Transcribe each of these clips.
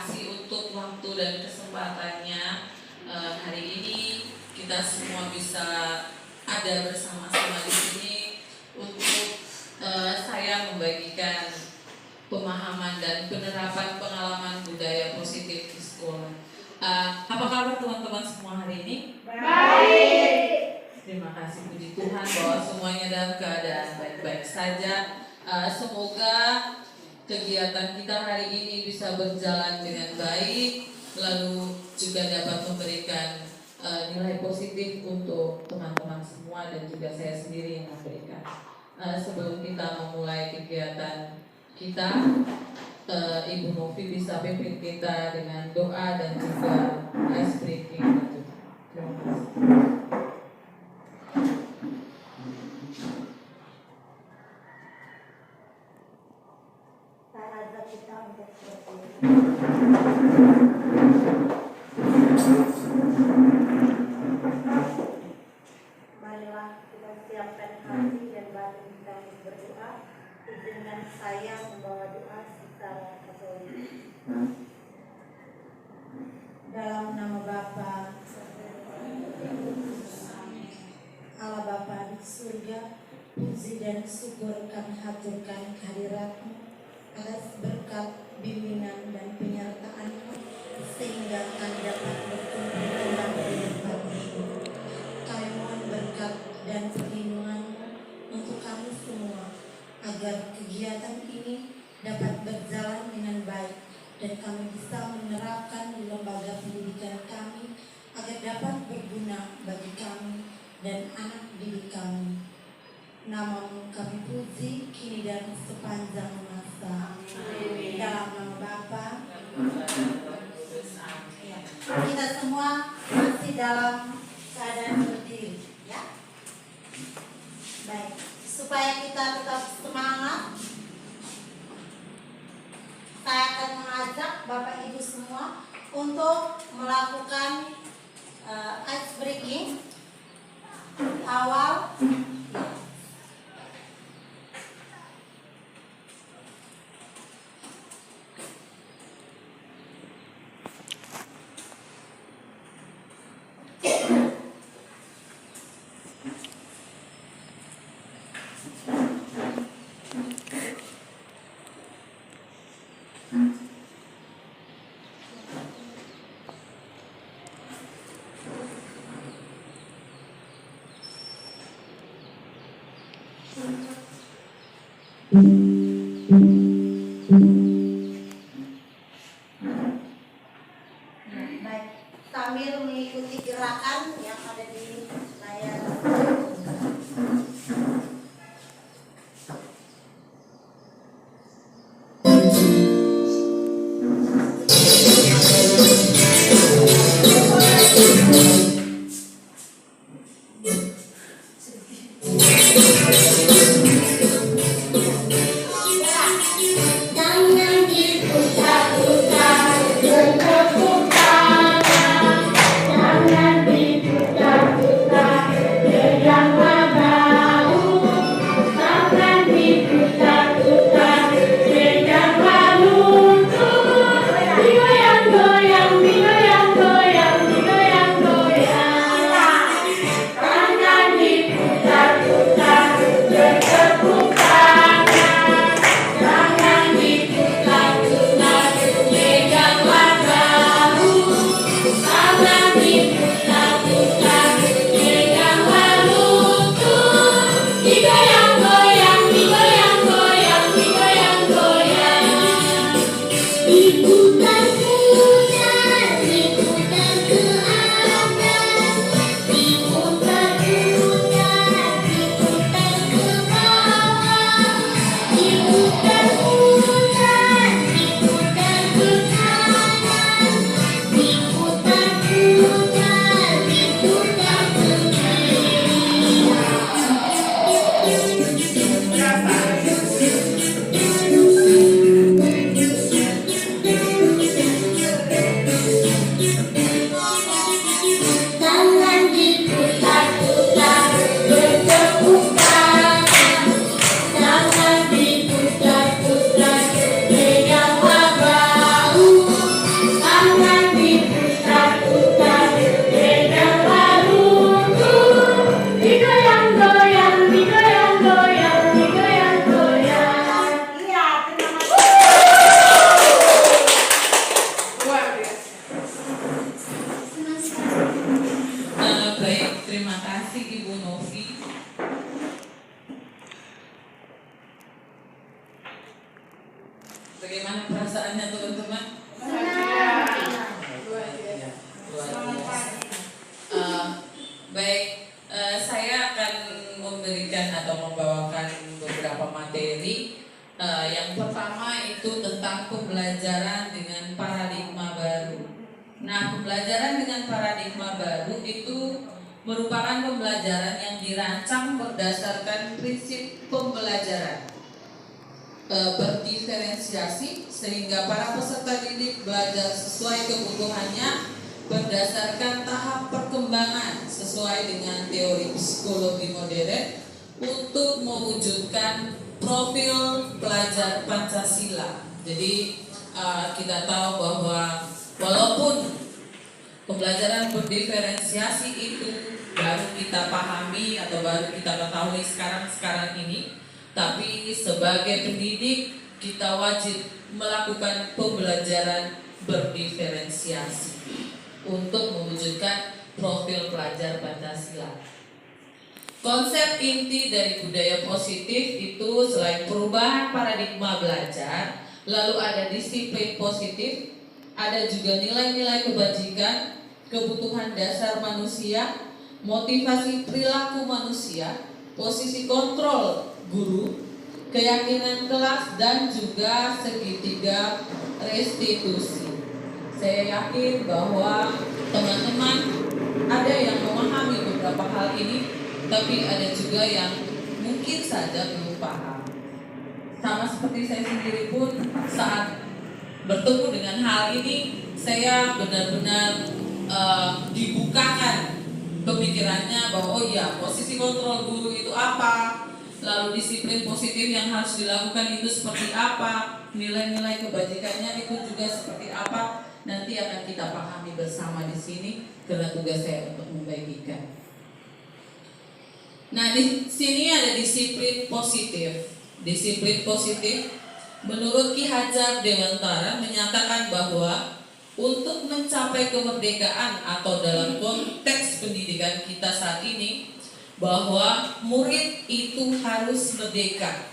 kasih untuk waktu dan kesempatannya. Hari ini kita semua bisa ada bersama-sama di sini untuk saya membagikan pemahaman dan penerapan pengalaman budaya positif di sekolah. Apa kabar teman-teman semua hari ini? Baik. Terima kasih, puji Tuhan bahwa semuanya dalam keadaan baik-baik saja. Semoga kegiatan kita hari ini bisa berjalan dengan baik, lalu juga dapat memberikan nilai positif untuk teman-teman semua dan juga saya sendiri yang memberikan. Sebelum kita memulai kegiatan kita, Ibu Novi bisa pimpin kita dengan doa dan juga ice breaking. Terima kasih. Kita untuk marilah kita siapkan hati dan batin kita untuk berdoa. Izinkan saya membawa doa secara katolik. Dalam nama Bapa, Allah Bapa di surga, puji dan syukur kami haturkan kehadirat-Mu atas berkat bimbingan dan penyertaan-Mu sehingga kami dapat berkumpul dalam kehidupan-Mu. Kami mohon berkat dan perlindungan-Mu untuk kami semua agar kegiatan ini dapat berjalan dengan baik dan kami bisa menerapkan di lembaga pendidikan kami agar dapat berguna bagi kami dan anak didik kami. Nama-Mu kami puji kini dan sepanjang masa. Dalam nama Bapa. Kita semua masih dalam keadaan berdiri, ya. Baik, supaya kita tetap semangat, saya akan mengajak Bapak Ibu semua untuk melakukan ice breaking awal. Baik, sambil mengikuti gerakan yang ada di layar. pelajarannya teman-teman? Luar biasa. Baik, saya akan memberikan atau membawakan beberapa materi. Yang pertama itu tentang pembelajaran dengan paradigma baru. Nah, pembelajaran dengan paradigma baru itu merupakan pembelajaran yang dirancang berdasarkan prinsip pembelajaran berdiferensiasi, sehingga para peserta didik belajar sesuai kebutuhannya berdasarkan tahap perkembangan sesuai dengan teori psikologi modern untuk mewujudkan profil pelajar Pancasila. Jadi kita tahu bahwa walaupun pembelajaran berdiferensiasi itu baru kita pahami atau baru kita ketahui sekarang ini, tapi sebagai pendidik kita wajib melakukan pembelajaran berdiferensiasi untuk mewujudkan profil pelajar Pancasila. Konsep inti dari budaya positif itu selain perubahan paradigma belajar, lalu ada disiplin positif, ada juga nilai-nilai kebajikan, kebutuhan dasar manusia, motivasi perilaku manusia, posisi kontrol guru, keyakinan kelas, dan juga segitiga restitusi. Saya yakin bahwa teman-teman ada yang memahami beberapa hal ini, tapi ada juga yang mungkin saja belum paham. Sama seperti saya sendiri pun saat bertemu dengan hal ini, saya benar-benar dibukakan pemikirannya bahwa oh ya, posisi kontrol guru itu apa, lalu disiplin positif yang harus dilakukan itu seperti apa, nilai-nilai kebajikannya itu juga seperti apa. Nanti akan kita pahami bersama di sini karena tugas saya untuk membagikan. Nah, di sini ada disiplin positif. Disiplin positif menurut Ki Hajar Dewantara menyatakan bahwa untuk mencapai kemerdekaan atau dalam konteks pendidikan kita saat ini, bahwa murid itu harus merdeka.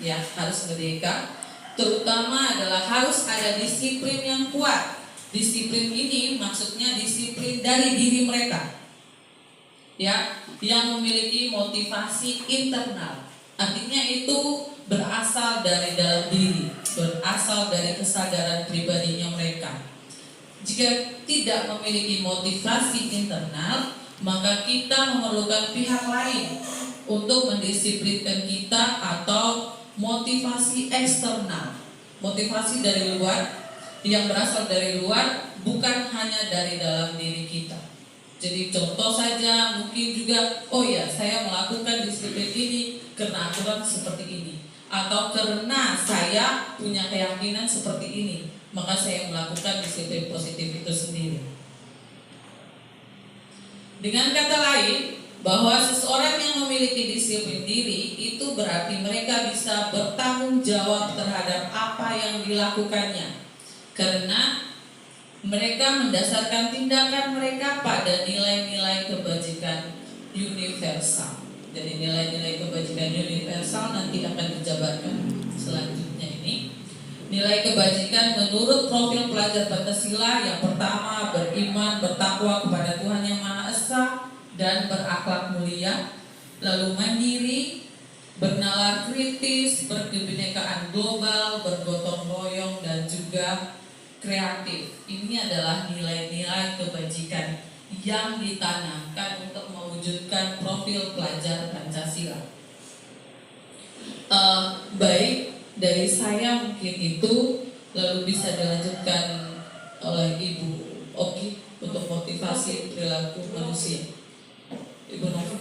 Ya, harus merdeka. Terutama adalah harus ada disiplin yang kuat. Disiplin ini maksudnya disiplin dari diri mereka. Ya, yang memiliki motivasi internal. Artinya itu berasal dari dalam diri, berasal dari kesadaran pribadinya mereka. Jika tidak memiliki motivasi internal, maka kita memerlukan pihak lain untuk mendisiplinkan kita atau motivasi eksternal. Motivasi dari luar, yang berasal dari luar, bukan hanya dari dalam diri kita. Jadi contoh saja mungkin juga, oh ya, saya melakukan disiplin ini karena aturan seperti ini, atau karena saya punya keyakinan seperti ini, maka saya melakukan disiplin positif itu sendiri. Dengan kata lain, bahwa seseorang yang memiliki disiplin diri itu berarti mereka bisa bertanggung jawab terhadap apa yang dilakukannya, karena mereka mendasarkan tindakan mereka pada nilai-nilai kebajikan universal. Jadi nilai-nilai kebajikan universal nanti akan dijabarkan selanjutnya ini. Nilai kebajikan menurut profil pelajar Pancasila yang pertama beriman, bertakwa kepada Tuhan Yang Maha Esa dan berakhlak mulia, lalu mandiri, bernalar kritis, berkebinekaan global, bergotong royong, dan juga kreatif. Ini adalah nilai-nilai kebajikan yang ditanamkan untuk mewujudkan profil pelajar Pancasila. Baik, dari saya mungkin itu, lalu bisa dilanjutkan oleh Ibu Oki untuk motivasi perilaku manusia. Ibu Novi.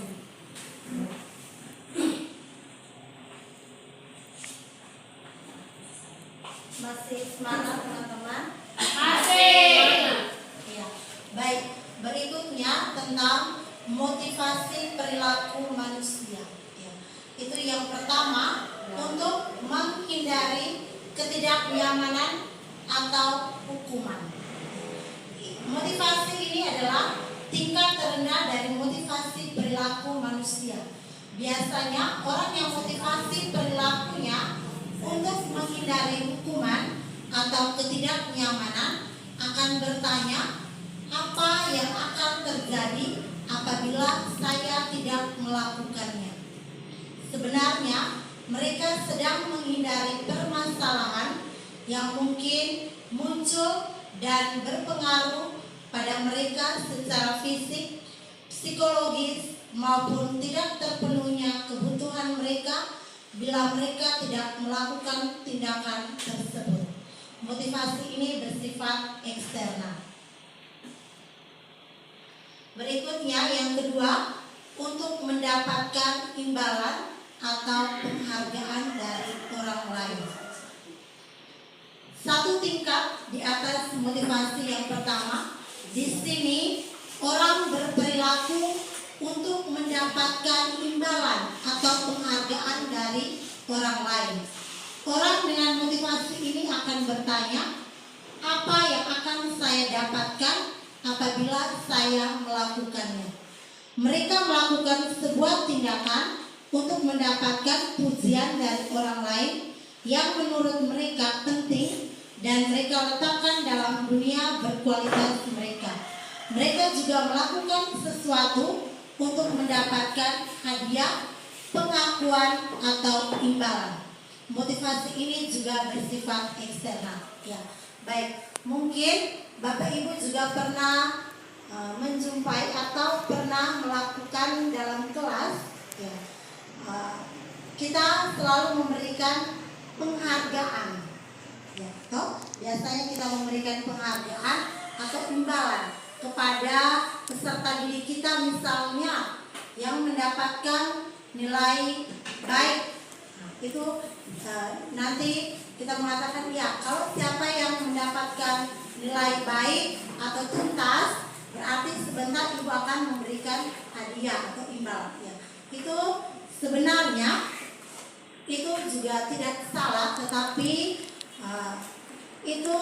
Masih semangat teman-teman? Masih. Ya. Baik, berikutnya tentang motivasi perilaku manusia. Ya. Itu yang pertama, untuk menghindari ketidaknyamanan atau hukuman. Motivasi ini adalah tingkat terendah dari motivasi perilaku manusia. Biasanya orang yang motivasi perilakunya untuk menghindari hukuman atau ketidaknyamanan akan bertanya, apa yang akan terjadi apabila saya tidak melakukannya? Sebenarnya mereka sedang menghindari permasalahan yang mungkin muncul dan berpengaruh pada mereka secara fisik, psikologis, maupun tidak terpenuhnya kebutuhan mereka bila mereka tidak melakukan tindakan tersebut. Motivasi ini bersifat eksternal. Berikutnya yang kedua, untuk mendapatkan imbalan atau penghargaan dari orang lain. Satu tingkat di atas motivasi yang pertama, di sini orang berperilaku untuk mendapatkan imbalan atau penghargaan dari orang lain. Orang dengan motivasi ini akan bertanya, apa yang akan saya dapatkan apabila saya melakukannya? Mereka melakukan sebuah tindakan untuk mendapatkan pujian dari orang lain yang menurut mereka penting dan mereka letakkan dalam dunia berkualitas mereka. Mereka juga melakukan sesuatu untuk mendapatkan hadiah, pengakuan, atau imbalan. Motivasi ini juga bersifat eksternal. Ya, baik. Mungkin Bapak Ibu juga pernah menjumpai atau pernah melakukan dalam kelas. Ya, kita selalu memberikan penghargaan. Ya, toh biasanya kita memberikan penghargaan atau imbalan kepada peserta didik kita, misalnya yang mendapatkan nilai baik. Itu nanti kita mengatakan, ya, kalau siapa yang mendapatkan nilai baik atau tuntas, berarti sebentar Ibu akan memberikan hadiah atau imbalan. Ya, itu sebenarnya itu juga tidak salah, tetapi itu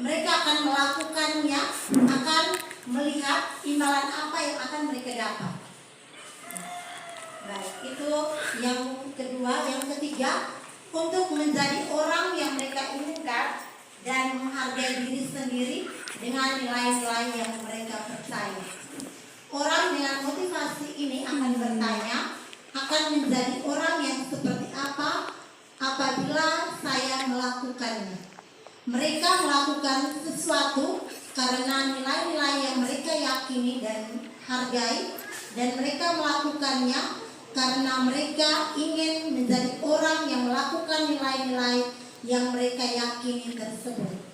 mereka akan melakukannya, akan melihat imbalan apa yang akan mereka dapat. Baik, itu yang kedua. Yang ketiga, untuk menjadi orang yang mereka inginkan dan menghargai diri sendiri dengan nilai-nilai yang mereka percaya. Orang dengan motivasi ini akan bertanya, akan menjadi orang yang seperti apa apabila saya melakukannya. Mereka melakukan sesuatu karena nilai-nilai yang mereka yakini dan hargai, dan mereka melakukannya karena mereka ingin menjadi orang yang melakukan nilai-nilai yang mereka yakini tersebut.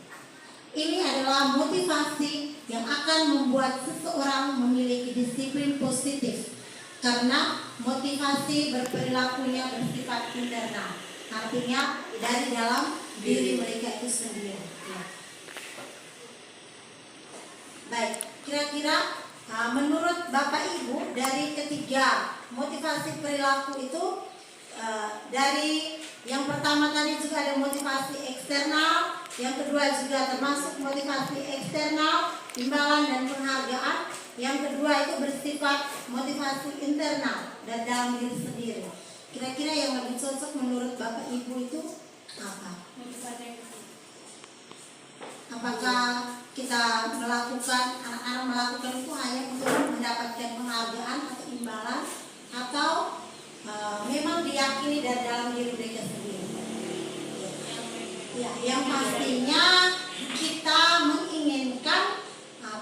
Ini adalah motivasi yang akan membuat seseorang memiliki disiplin positif, karena motivasi berperilakunya bersifat internal, artinya dari dalam diri mereka itu sendiri. Ya. Baik, kira-kira menurut Bapak Ibu dari ketiga motivasi perilaku itu, dari yang pertama tadi juga ada motivasi eksternal, yang kedua juga termasuk motivasi eksternal, imbalan dan penghargaan. Yang kedua itu bersifat motivasi internal dan dalam diri sendiri. Kira-kira yang lebih cocok menurut Bapak Ibu itu apa? Apakah kita melakukan, anak-anak melakukan itu hanya untuk mendapatkan penghargaan atau imbalan, atau memang diyakini dari dalam diri mereka sendiri? Ya, yang pastinya kita menginginkan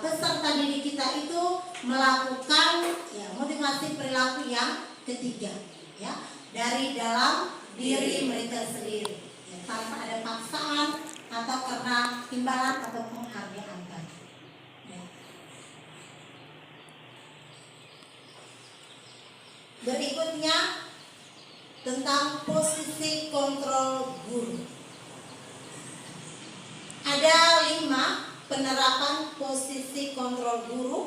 peserta didik kita itu melakukan, ya, motivasi perilaku yang ketiga, ya, dari dalam diri mereka sendiri, ya, tanpa ada paksaan atau karena imbalan atau penghargaan tadi. Ya. Berikutnya tentang posisi kontrol guru. Ada 5 penerapan posisi kontrol guru.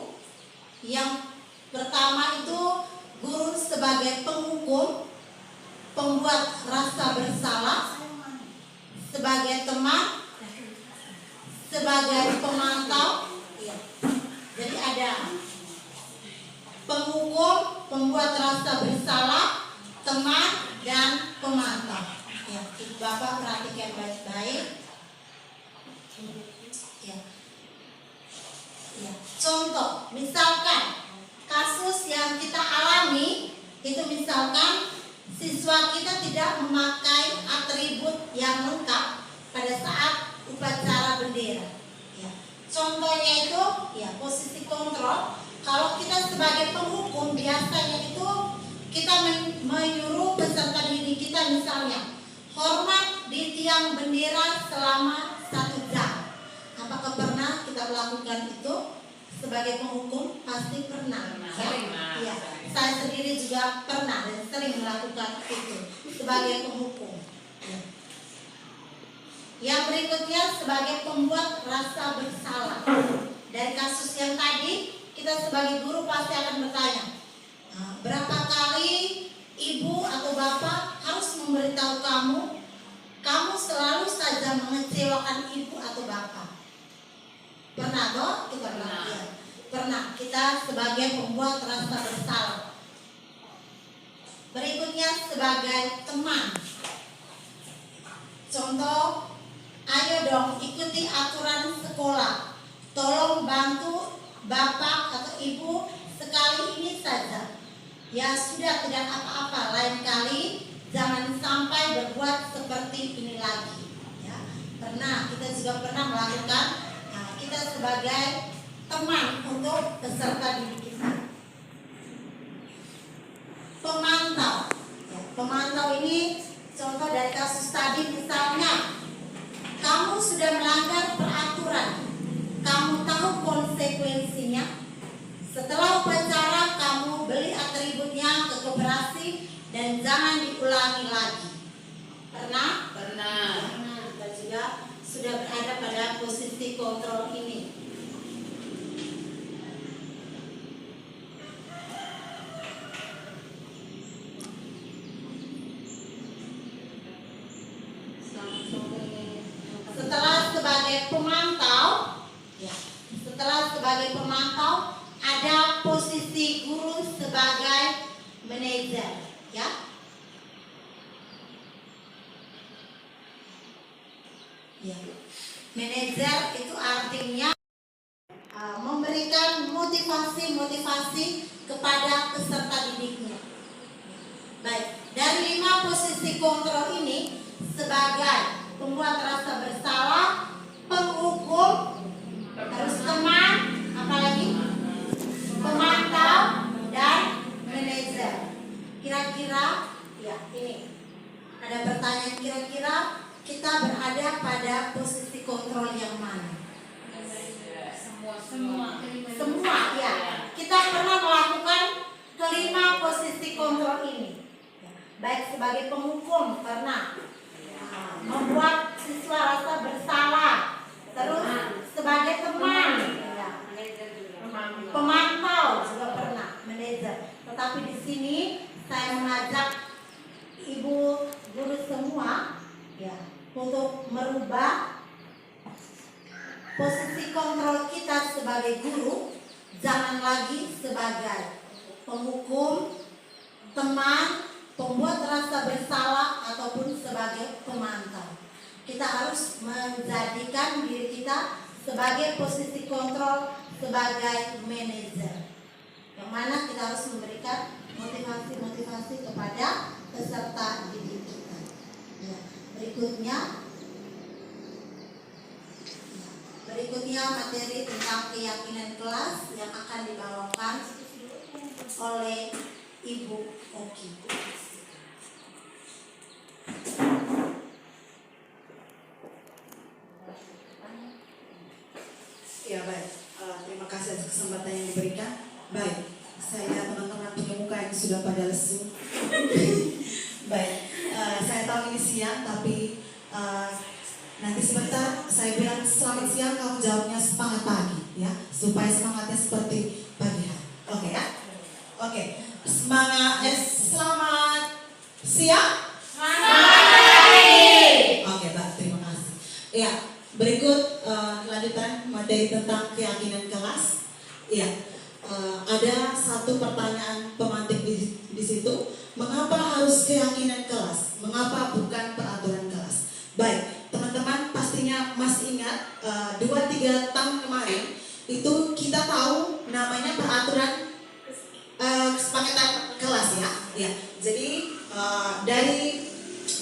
Yang pertama itu guru sebagai penghukum, pembuat rasa bersalah, sebagai teman, sebagai pemantau. Ya. Jadi ada penghukum, pembuat rasa bersalah, teman, dan pemantau. Ya, Bapak perhatikan baik-baik. misalkan kasus yang kita alami itu, misalkan siswa kita tidak memakai atribut yang lengkap pada saat upacara bendera. Ya. Contohnya itu ya posisi kontrol. Kalau kita sebagai penghukum biasanya itu kita menyuruh peserta didik kita misalnya hormat di tiang bendera selama 1 jam. Apakah pernah kita melakukan itu? Sebagai penghukum pasti pernah. Sering, ya. Saya sendiri juga pernah dan sering melakukan itu sebagai penghukum. Ya. Yang berikutnya sebagai pembuat rasa bersalah. Dari kasus yang tadi, kita sebagai guru pasti akan bertanya, berapa kali ibu atau bapak harus memberitahu kamu selalu saja mengecewakan ibu atau bapak. Pernah toh? Kita pernah. Ya. Pernah kita sebagai pembuat rasa bersalah. Berikutnya sebagai teman. Contoh, ayo dong ikuti aturan sekolah. Tolong bantu bapak atau ibu sekali ini saja. Ya sudah, tidak apa-apa, lain kali jangan sampai berbuat seperti ini lagi. Ya, pernah, kita juga pernah melakukan. Kita sebagai teman untuk peserta didik kita. Pemantau. Ya, pemantau ini contoh dari kasus tadi, misalnya kamu sudah melanggar peraturan, kamu tahu konsekuensinya. Setelah upacara kamu beli atributnya ke koperasi dan jangan diulangi lagi. Pernah? Pernah. Kita juga sudah berada pada posisi kontrol ini. Setelah sebagai pemantau, ada posisi guru sebagai manajer, ya. Ya. Manajer itu artinya memberikan motivasi kepada peserta didiknya. Baik, dari 5 posisi kontrol ini sebagai pembuat rasa bersalah, penghukum, harus teman, apalagi pemantau dan manajer. Kira-kira, ya ini ada pertanyaan, kira-kira kita berada pada posisi kontrol yang mana? Semua ya. Kita pernah melakukan kelima posisi kontrol ini. Baik sebagai penghukum pernah, membuat siswa rasa bersalah, terus sebagai teman, ya. Pemantau juga pernah, manajer. Tetapi di sini saya mengajak ibu guru semua, ya, untuk merubah posisi kontrol kita sebagai guru. Jangan lagi sebagai penghukum, teman, pembuat rasa bersalah, ataupun sebagai pemantau. Kita harus menjadikan diri kita sebagai posisi kontrol, sebagai manajer, yang mana kita harus memberikan motivasi kepada peserta didik kita. Ya, berikutnya materi tentang keyakinan kelas yang akan dibawakan oleh Ibu Oki. Ya baik, terima kasih atas kesempatan yang diberikan. Baik, saya teman-teman penyemuka yang sudah pada lesu. Baik, saya tahu ini siang, tapi nanti sebentar saya bilang selamat siang, kamu jawabnya semangat pagi, ya, supaya semangatnya seperti pagi hari. Oke ya? Oke, selamat siang. Oke, baik, terima kasih. Ya, berikut kelanjutan materi tentang keyakinan kelas. Ya, ada satu pertanyaan pemantik di situ. Mengapa harus keyakinan kelas? Mengapa bukan peraturan kelas? Baik, teman-teman pastinya masih ingat 2-3 tahun kemarin itu kita tahu namanya peraturan kesepakatan kelas ya. Ya, jadi dari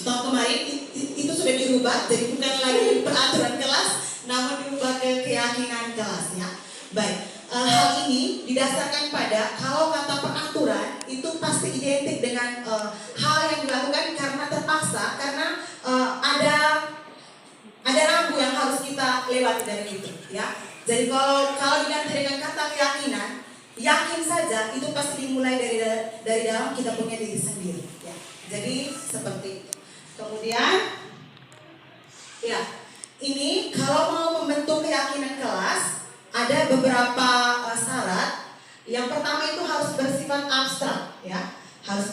tahun kemarin itu sudah dirubah, jadi bukan lagi peraturan kelas, namun dirubah ke keyakinan kelas ya. Baik, hal ini didasarkan pada kalau kata peraturan itu pasti identik dengan hal yang dilakukan karena terpaksa, karena ada rambu yang harus kita lewati dari itu ya. Jadi kalau diganti dengan kata keyakinan, yakin saja itu pasti dimulai dari dalam kita punya diri sendiri ya. Jadi seperti itu. Kemudian ya, ini kalau mau membentuk keyakinan kelas ada beberapa syarat. Yang pertama itu harus bersifat abstrak ya, harus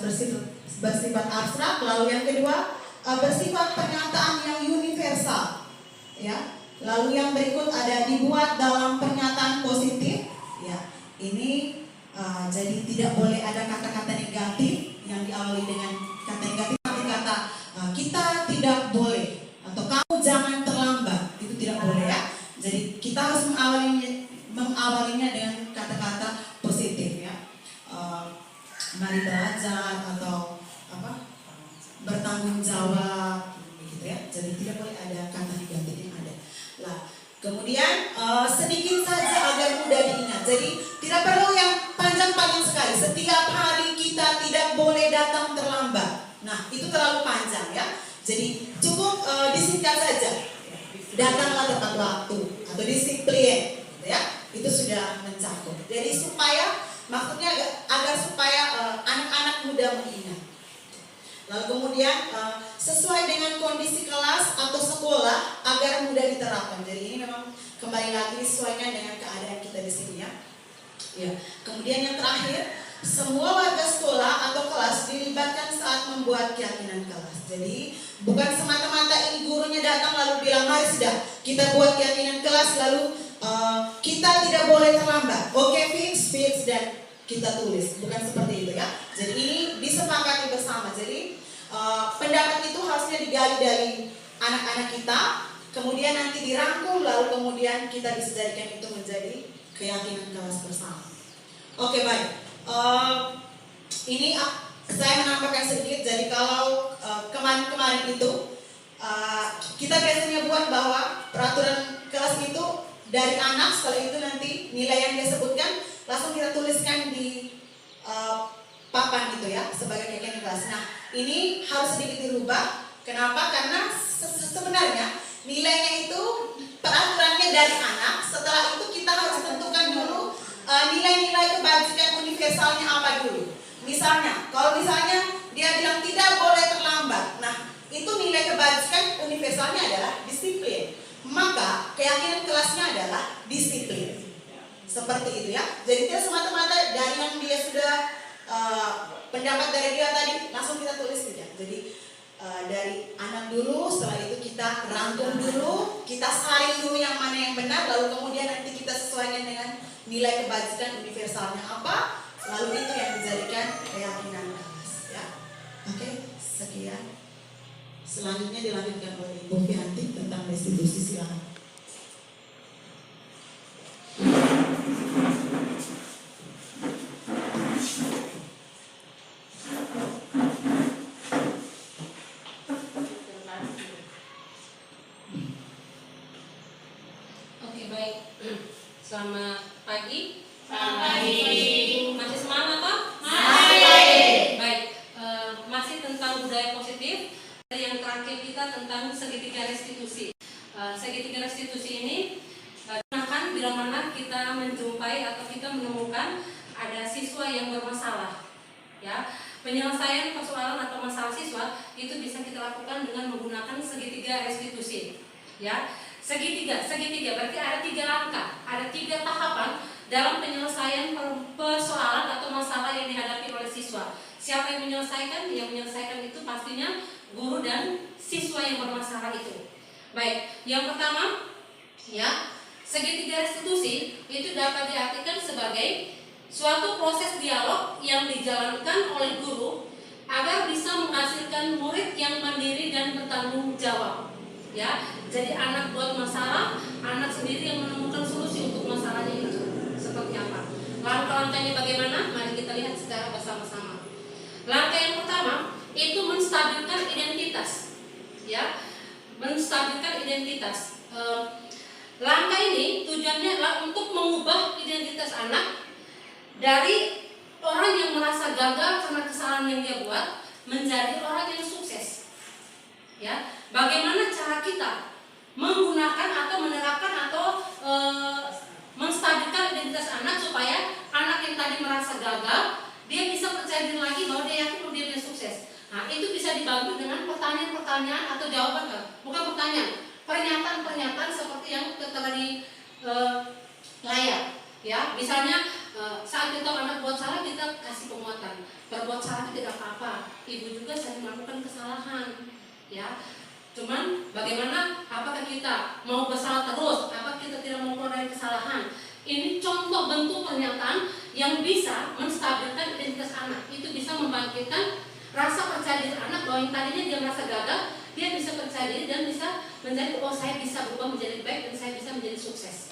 bersifat abstrak. Lalu yang kedua bersifat pernyataan yang universal ya. Lalu yang berikut ada dibuat dalam pernyataan positif ya. Ini jadi tidak boleh ada kata-kata negatif yang diawali dengan kata negatif. Kata kita tidak boleh atau kamu jangan terlambat, itu tidak boleh ya. Jadi kita harus mengawalinya dengan kata-kata positif ya. Mari belajar atau bertanggung jawab gitu ya. Jadi tidak boleh ada kata negatif yang ada. Nah, kemudian sedikit saja agar mudah diingat. Jadi tidak perlu yang panjang-panjang sekali. Setiap hari kita tidak boleh datang terlambat. Nah, itu terlalu panjang ya. Jadi cukup disingkat saja. Datanglah tepat waktu atau disiplin, gitu ya. Itu sudah mencakup. Jadi maksudnya agar supaya anak-anak mudah mengingat. Lalu kemudian sesuai dengan kondisi kelas atau sekolah agar mudah diterapkan. Jadi ini memang kembali lagi disesuaikan dengan keadaan kita di sini ya. Ya. Kemudian yang terakhir, semua warga sekolah atau kelas dilibatkan saat membuat keyakinan kelas. Jadi bukan semata-mata ini gurunya datang lalu bilang mari sudah kita buat keyakinan kelas lalu kita tidak boleh terlambat. Oke, fix dan kita tulis. Bukan seperti itu ya. Jadi ini disepakati bersama. Jadi pendapat itu harusnya digali dari anak-anak kita, kemudian nanti dirangkum lalu kemudian kita bisa jadikan itu menjadi keyakinan kelas bersama. Oke, baik. Ini saya menambahkan sedikit. Jadi kalau kemarin itu kita biasanya buat bahwa peraturan kelas itu dari anak, setelah itu nanti nilai yang dia sebutkan langsung kita tuliskan di papan gitu ya sebagai keyakinan kelas. Nah, ini harus sedikit dirubah. Kenapa? Karena sebenarnya nilainya itu peraturannya dari anak. Setelah itu kita harus tentukan dulu nilai-nilai kebajikan universalnya apa dulu. Misalnya, kalau misalnya dia bilang tidak boleh terlambat, nah itu nilai kebajikan universalnya adalah disiplin. Maka keyakinan kelasnya adalah disiplin. Seperti itu ya. Jadi tidak semata-mata dari yang dia sudah pendapat dari dia tadi langsung kita tulis tidak. Jadi dari anak dulu, setelah itu kita rangkum dulu, kita saring dulu yang mana yang benar, lalu kemudian nanti kita sesuaikan dengan nilai kebajikan universalnya apa, lalu itu yang dijadikan keyakinan kelas ya. Oke, sekian. Selanjutnya dilanjutkan oleh Ibu Fianti tentang restitusi, silakan. Oke, baik. Selamat pagi. Selamat pagi. Masih semangat toh? Masih. Baik. Masih tentang budaya positif. Yang terakhir kita tentang segitiga restitusi. Segitiga restitusi ini digunakan bila mana kita menjumpai atau kita menemukan ada siswa yang bermasalah. Ya, penyelesaian persoalan atau masalah siswa itu bisa kita lakukan dengan menggunakan segitiga restitusi. Ya, segitiga berarti ada 3 langkah, ada 3 tahapan dalam penyelesaian persoalan atau masalah yang dihadapi oleh siswa. Siapa yang menyelesaikan? Yang menyelesaikan itu pastinya guru dan siswa yang bermasalah itu. Baik, yang pertama, ya, segitiga restitusi itu dapat diartikan sebagai suatu proses dialog yang dijalankan oleh guru agar bisa menghasilkan murid yang mandiri dan bertanggung jawab. Ya, jadi anak buat masalah, anak sendiri yang menemukan solusi untuk masalahnya itu. menyelesaikannya bagaimana? Mari kita lihat secara bersama-sama. Langkah yang pertama itu menstabilkan identitas, ya, menstabilkan identitas. Langkah ini tujuannya adalah untuk mengubah identitas anak dari orang yang merasa gagal karena kesalahan yang dia buat menjadi orang yang sukses. Ya, bagaimana cara kita menggunakan atau menerapkan atau menstabilkan identitas anak supaya anak yang tadi merasa gagal dia bisa percaya diri lagi bahwa dia yakin bahwa dia bisa sukses. Nah, itu bisa dibantu dengan pertanyaan-pertanyaan atau jawaban, bukan pertanyaan, pernyataan-pernyataan seperti yang tertera di layar. Ya, misalnya saat kita anak buat salah kita kasih penguatan. Berbuat salah tidak apa-apa. Ibu juga sering melakukan kesalahan. Ya, cuman bagaimana? Apakah kita mau bersalah terus? Apakah kita tidak mau keluar dari kesalahan? Ini contoh bentuk pernyataan yang bisa menstabilkan identitas anak. Itu bisa membangkitkan rasa percaya diri anak bahwa yang tadinya dia merasa gagal, dia bisa percaya diri dan bisa menjadi, oh saya bisa berubah menjadi baik dan saya bisa menjadi sukses.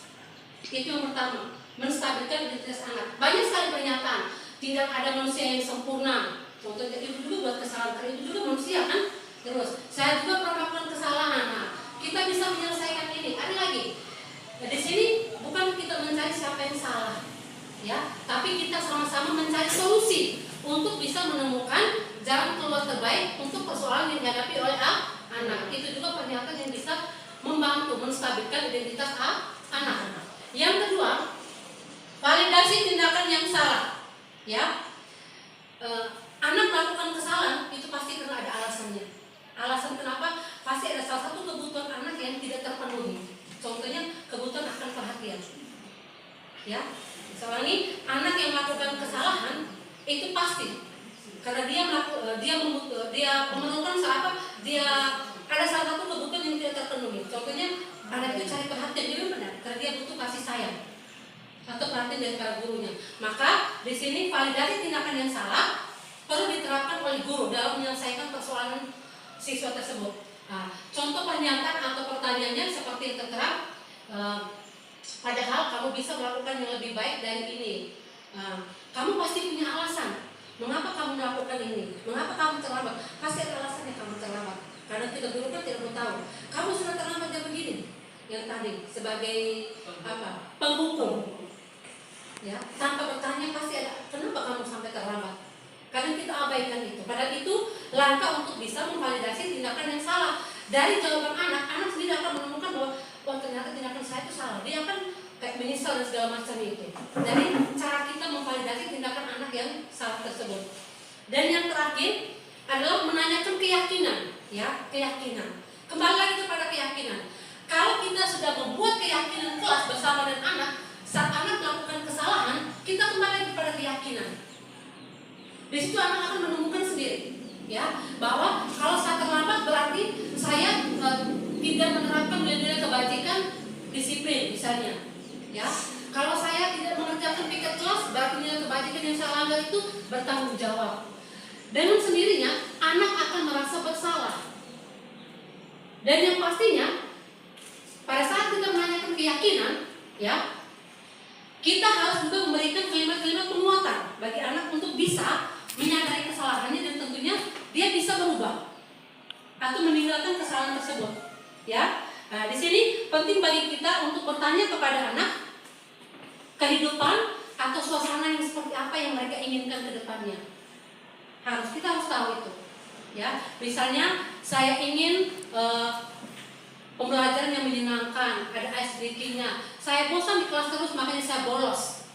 Itu yang pertama, menstabilkan identitas anak. Banyak sekali pernyataan, tidak ada manusia yang sempurna. Contohnya ibu juga buat kesalahan, karena ibu juga manusia kan. Terus, saya juga pernah melakukan kesalahan. Nah, kita bisa menyelesaikan ini. Ada lagi. Nah, di sini bukan kita mencari siapa yang salah, ya, tapi kita sama-sama mencari solusi untuk bisa menemukan jalan keluar terbaik untuk persoalan yang dihadapi oleh anak. Itu juga pernyataan yang bisa membantu menstabilkan identitas anak. Yang kedua, validasi tindakan yang salah. Ya, anak melakukan kesalahan itu pasti karena ada alasannya. Alasan kenapa? Pasti ada salah satu kebutuhan anak yang tidak terpenuhi. Contohnya kebutuhan akan perhatian. Ya, misalnya anak yang melakukan kesalahan itu pasti karena dia memerlukan dia ada salah satu kebutuhan yang tidak terpenuhi. Contohnya anak itu cari perhatian, dia benar karena dia butuh kasih sayang atau perhatian dari para gurunya. Maka di sini validasi tindakan yang salah perlu diterapkan oleh guru dalam menyelesaikan persoalan siswa tersebut. Nah, contoh pernyataan atau pertanyaannya seperti yang tertera, padahal kamu bisa melakukan yang lebih baik dari ini. Kamu pasti punya alasan. Mengapa kamu melakukan ini? Mengapa kamu terlambat? Pasti ada alasannya kamu terlambat. Karena kita guru kan tidak mau tahu. Kamu sudah terlambat jam begini. Yang tadi sebagai apa? Penghukum. Ya, tanpa bertanya pasti ada. Kenapa kamu sampai terlambat? Karena kita abaikan itu. Padahal itu langkah untuk bisa memvalidasi tindakan yang salah. Dari jawaban anak sendiri akan menemukan bahwa ternyata tindakan saya itu salah. Dia akan kayak menyesal dan segala macam itu. Dari cara kita memvalidasi tindakan anak yang salah tersebut. Dan yang terakhir adalah menanyakan keyakinan, ya, keyakinan. Kembali lagi kepada keyakinan. Kalau kita sudah membuat keyakinan kelas bersama dengan anak, saat anak melakukan kesalahan, kita kembali lagi kepada keyakinan. Di situ anak akan menemukan sendiri, ya, bahwa kalau saya terlambat berarti saya tidak menerapkan nilai-nilai kebajikan, disiplin misalnya, ya. Kalau saya tidak mengerjakan piket kelas, berarti nilai kebajikan yang saya langgar itu bertanggung jawab. Dengan sendirinya anak akan merasa bersalah. Dan yang pastinya pada saat kita menanyakan keyakinan, ya, kita harus juga memberikan kalimat-kalimat penguatan bagi anak untuk bisa menyadari kesalahannya dan tentunya dia bisa berubah atau meninggalkan kesalahan tersebut. Ya, nah, di sini penting bagi kita untuk bertanya kepada anak kehidupan atau suasana yang seperti apa yang mereka inginkan ke depannya. Kita harus tahu itu. Ya, misalnya saya ingin pembelajaran yang menyenangkan, ada ice breaking-nya. Saya bosan di kelas terus makanya saya bolos.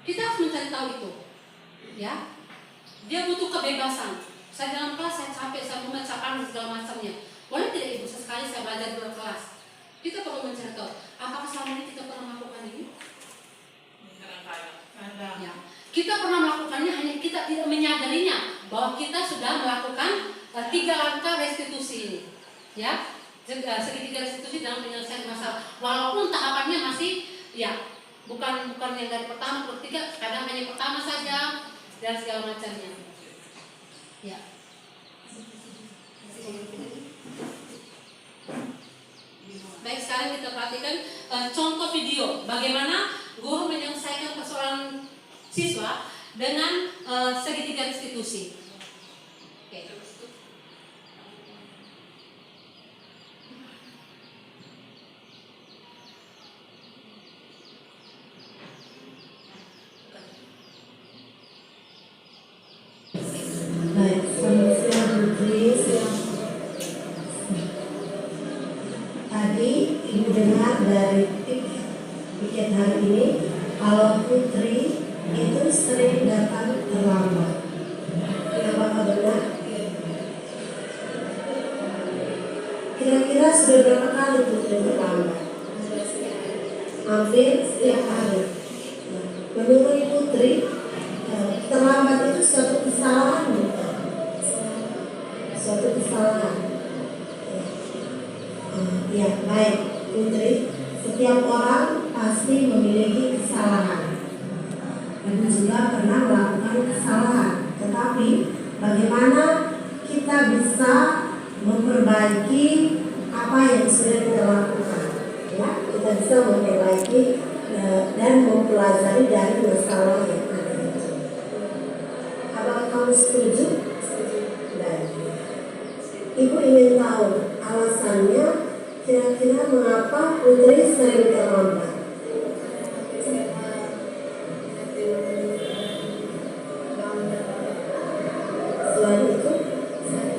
Kita harus mencari tahu itu. Ya. Dia butuh kebebasan. Saya dalam kelas saya capek, saya memecahkan segala macamnya. Boleh tidak ibu sesekali saya belajar di luar kelas? Kita perlu mencari tahu. Apakah selama ini kita pernah melakukan ini? Ya. Kita pernah melakukannya, hanya kita tidak menyadarinya bahwa kita sudah melakukan 3 langkah restitusi ini. Ya, segitiga restitusi dalam penyelesaian masalah. Walaupun tahapannya masih, ya, bukan yang dari pertama ke ketiga, kadang hanya pertama saja dan segala macamnya. Ya. Baik, sekarang kita perhatikan contoh video bagaimana guru menyelesaikan persoalan siswa dengan segitiga restitusi. Oke. Baik, selamat siang Putri. Tadi Ibu dengar dari piket hari ini kalau Putri itu sering datang terlambat. Apakah benar? Kira-kira sudah berapa kali Putri terlambat? Hampir setiap hari. Menurut Putri, terlambat itu suatu kesalahan bukan? Suatu kesalahan. Ya, baik Putri. Setiap orang pasti memiliki kesalahan. Ibu juga pernah melakukan kesalahan. Tetapi bagaimana kita bisa memperbaiki apa yang sudah kita lakukan? Ya, kita bisa memperbaiki dan mempelajari dari masalah yang ada. Apakah kamu setuju? Baik. Ibu ingin tahu alasannya, kira-kira mengapa Putri sering terlambat? Selain itu, nah,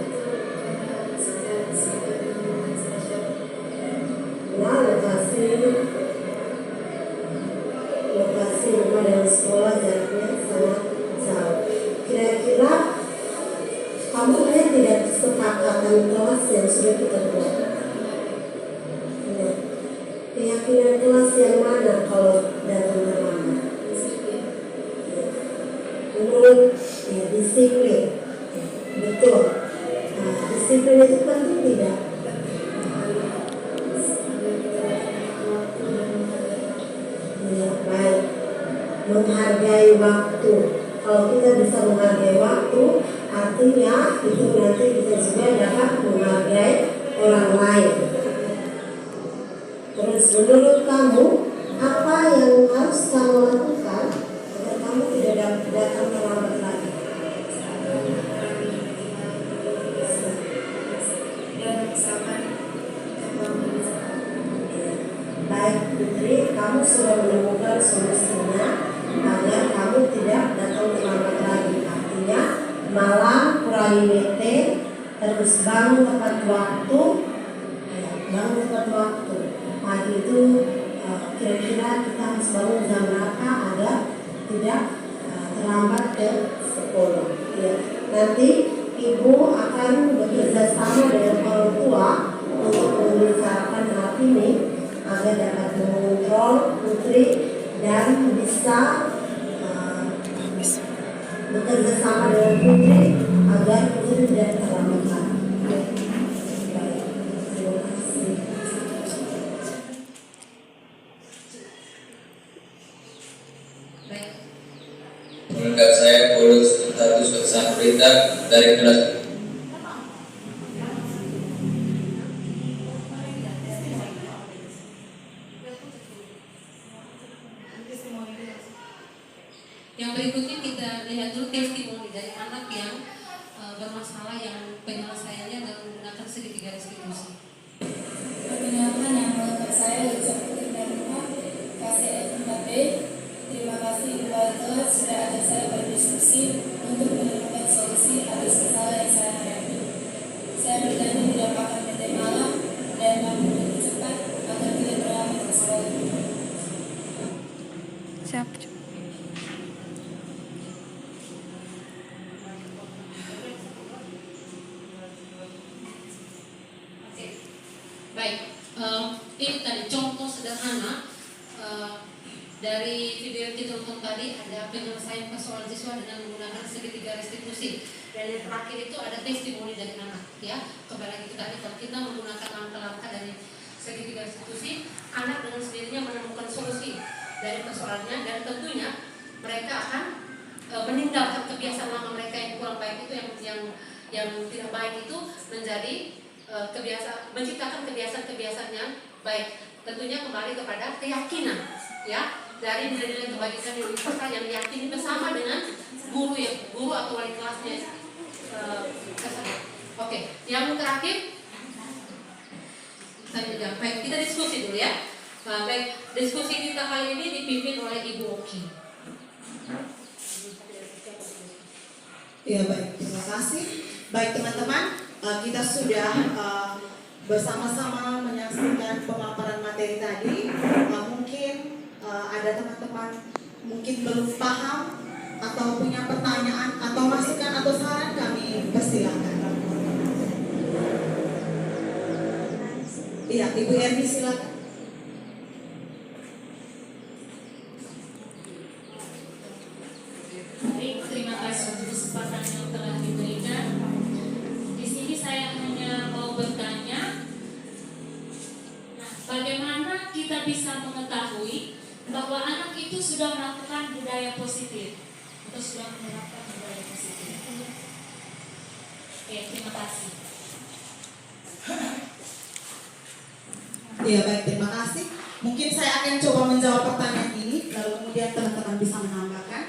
lokasi rumah dan sekolah jaraknya sangat jauh. Kira-kira kamu lihat tidak kesepakatan kelas yang sudah kita buat? Keyakinan kelas yang mana kalau datang terlambat? Menurut disiplin, betul. Disiplin itu penting tidak? Ya, baik. Menghargai waktu. Kalau kita bisa menghargai waktu, artinya itu nanti kita juga dapat menghargai orang lain. Terus menurut kamu, apa yang harus kamu lakukan agar kamu tidak datang terlambat lagi? Baik Putri, kamu sudah menemukan solusinya agar kamu tidak datang terlambat lagi. Artinya malam kurangi mete, terus bangun tepat waktu. Bangun tepat waktu. Pagi itu kira-kira kita harus bangun jam berapa agar tidak terlambat ke sekolah. Ya. Nanti Ibu akan bekerja sama dengan orang tua untuk membicarakan hal ini agar dapat mengontrol Putri dan bisa bekerja sama dengan Putri agar Putri tidak terlambat lagi. Menurut saya Paulus status kesan berita dari kelas. Yang berikutnya kita lihat dulu testimoni dari anak yang bermasalah yang penyelesaiannya dengan menggunakan segitiga restitusi. Perkenalkan, yang melekat saya Lutfi Putri Pramuka, KCE 4B. Terima kasih kepada kelas sudah ajak saya berdiskusi untuk menemukan solusi atas masalah yang saya hadapi. Saya berjanji tidak akan berhenti malam dan mampu lebih cepat agar tidak terlambat ke sekolah. Siap. Baik, ini tadi contoh sederhana dari video yang kita tonton tadi, ada penyelesaian persoalan siswa dengan menggunakan segitiga restitusi. Dan yang terakhir itu ada testimoni dari anak, ya. Kembali itu tadi, kalau kita menggunakan langkah-langkah dari segitiga restitusi, anak dengan sendirinya menemukan solusi dari persoalannya, dan tentunya mereka akan meninggalkan kebiasaan lama mereka yang kurang baik itu, yang tidak baik itu menjadi menciptakan kebiasaan-kebiasaan yang baik. Tentunya kembali kepada keyakinan, ya. dari nilai-nilai kebaikan yang kita yang diyakini bersama dengan guru atau wali kelasnya. Oke, yang terakhir baik, kita diskusi dulu ya. Baik, diskusi kita kali ini dipimpin oleh Ibu Oki. Ya baik, terima kasih. Baik teman-teman, kita sudah bersama-sama menyaksikan pemaparan materi tadi. Mungkin ada teman-teman mungkin belum paham atau punya pertanyaan atau masukan atau saran, kami persilakan. Iya, Ibu Erni silakan. Baik, terima kasih untuk kesempatan yang telah diberikan. Di sini saya hanya mau bertanya, bagaimana kita bisa mengetahui bahwa anak itu sudah melakukan budaya positif atau sudah menerapkan budaya positif? Oke, terima kasih. Iya baik, terima kasih. Mungkin saya akan coba menjawab pertanyaan ini, lalu kemudian teman-teman bisa menambahkan.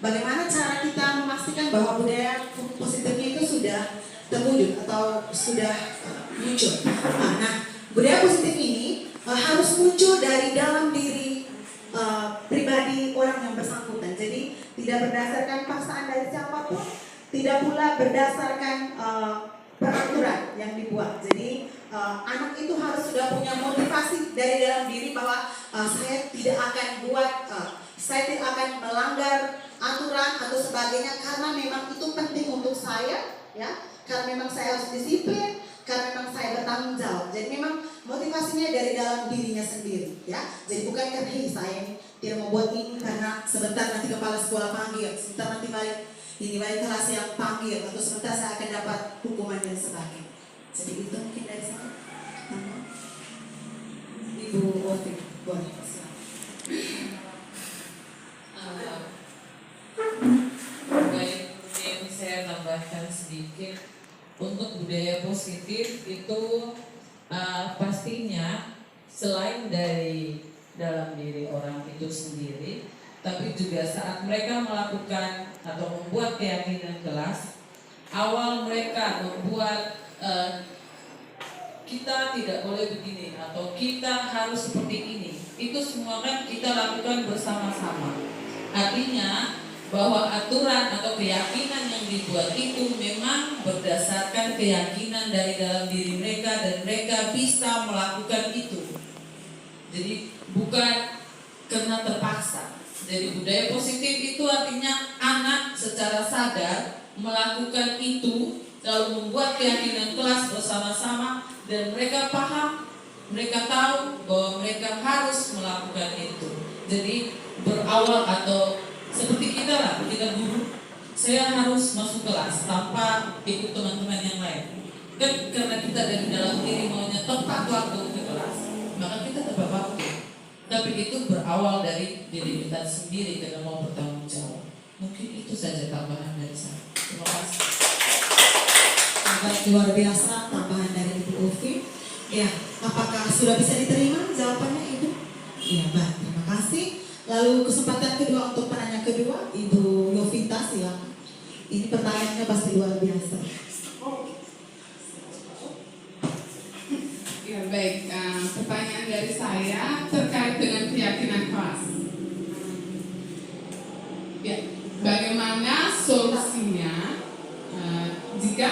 Bagaimana cara kita memastikan bahwa budaya positifnya itu sudah terwujud atau sudah muncul. Nah, budaya positif ini harus muncul dari dalam diri pribadi orang yang bersangkutan. Jadi tidak berdasarkan paksaan dari siapapun, tidak pula berdasarkan peraturan yang dibuat. Jadi anak itu harus sudah punya motivasi dari dalam diri bahwa saya tidak akan saya tidak akan melanggar aturan atau sebagainya karena memang itu penting untuk saya, ya. Karena memang saya harus disiplin, karena memang saya bertanggung jawab. Jadi memang motivasinya dari dalam dirinya sendiri, ya. Jadi bukan karena saya tidak membuat ini karena sebentar nanti kepala sekolah panggil, sebentar nanti balik kelas yang panggil, atau sebentar saya akan dapat hukuman dan sebagainya. Jadi itu mungkin dari saya. Ibu Ovi, boleh. Baik, mungkin saya tambahkan sedikit. Untuk budaya positif itu pastinya selain dari dalam diri orang itu sendiri, tapi juga saat mereka melakukan atau membuat keyakinan kelas, awal mereka membuat kita tidak boleh begini atau kita harus seperti ini, itu semua kan kita lakukan bersama-sama. Artinya bahwa aturan atau keyakinan yang dibuat itu memang berdasarkan keyakinan dari dalam diri mereka dan mereka bisa melakukan itu. Jadi bukan karena terpaksa. Jadi budaya positif itu artinya anak secara sadar melakukan itu, lalu membuat keyakinan kelas bersama-sama dan mereka paham, mereka tahu bahwa mereka harus melakukan itu. Jadi berawal atau seperti kita lah, kita guru, saya harus masuk kelas tanpa ikut teman-teman yang lain. Kan karena kita dari dalam diri maunya tepat waktu ke kelas, maka kita tepat waktu. Tapi itu berawal dari diri kita sendiri karena mau bertanggung jawab. Mungkin itu saja tambahan dari saya. Terima kasih. Baik, luar biasa tambahan dari Ibu Ufi. Ya, apakah sudah bisa diterima jawabannya Ibu? Iya, baik, terima kasih. Lalu kesempatan kedua untuk penanya kedua, Ibu Yovita silakan. Ini pertanyaannya pasti luar biasa. Ya baik, pertanyaan dari saya terkait dengan keyakinan kelas. Ya, bagaimana solusinya jika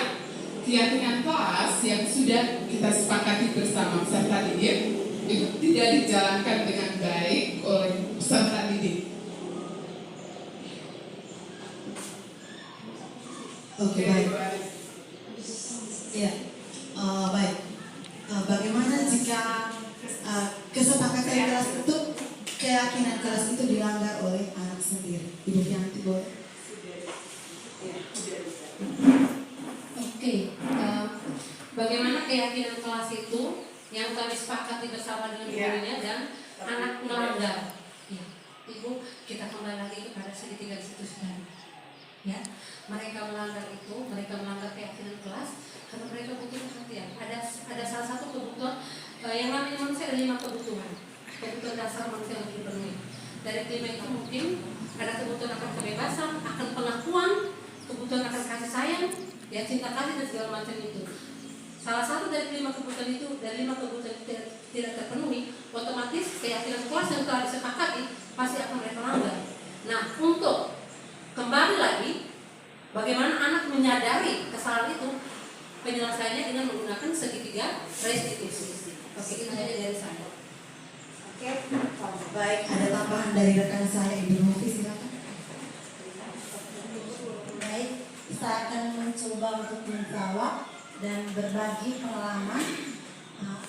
keyakinan kelas yang sudah kita sepakati bersama peserta didik itu tidak dijalankan dengan baik oleh peserta didik? Oke, baik. Ya, baik. Bagaimana jika kesepakatan kelas itu, keyakinan kelas itu dilanggar oleh anak sendiri? Ibu Fianti boleh? Oke, bagaimana keyakinan kelas itu yang kami sepakati bersama dengan gurunya dan anak melanggar? Ya, Ibu, kita kembali lagi kepada segitiga institusi tadi. Ya, mereka melanggar itu, mereka melanggar keyakinan kelas karena mereka butuh perhatian. Ada salah satu kebutuhan yang namanya manusia ada 5 kebutuhan. Kebutuhan dasar manusia yang dipenuhi. Dari kelima itu mungkin ada kebutuhan akan kebebasan, akan pengakuan, kebutuhan akan kasih sayang, ya cinta kasih dan segala macam itu. Salah satu dari lima kebutuhan itu tidak terpenuhi, otomatis keyakinan kelas yang telah disepakati pasti akan mereka langgar. Nah, untuk kembali lagi, bagaimana anak menyadari kesalahan itu, penyelesaiannya dengan menggunakan segitiga restitusi. Oke, itu aja dari saya. Oke, baik, ada tambahan dari rekan saya, Ibu Novi, silakan. Baik, saya akan mencoba untuk menjawab dan berbagi pengalaman.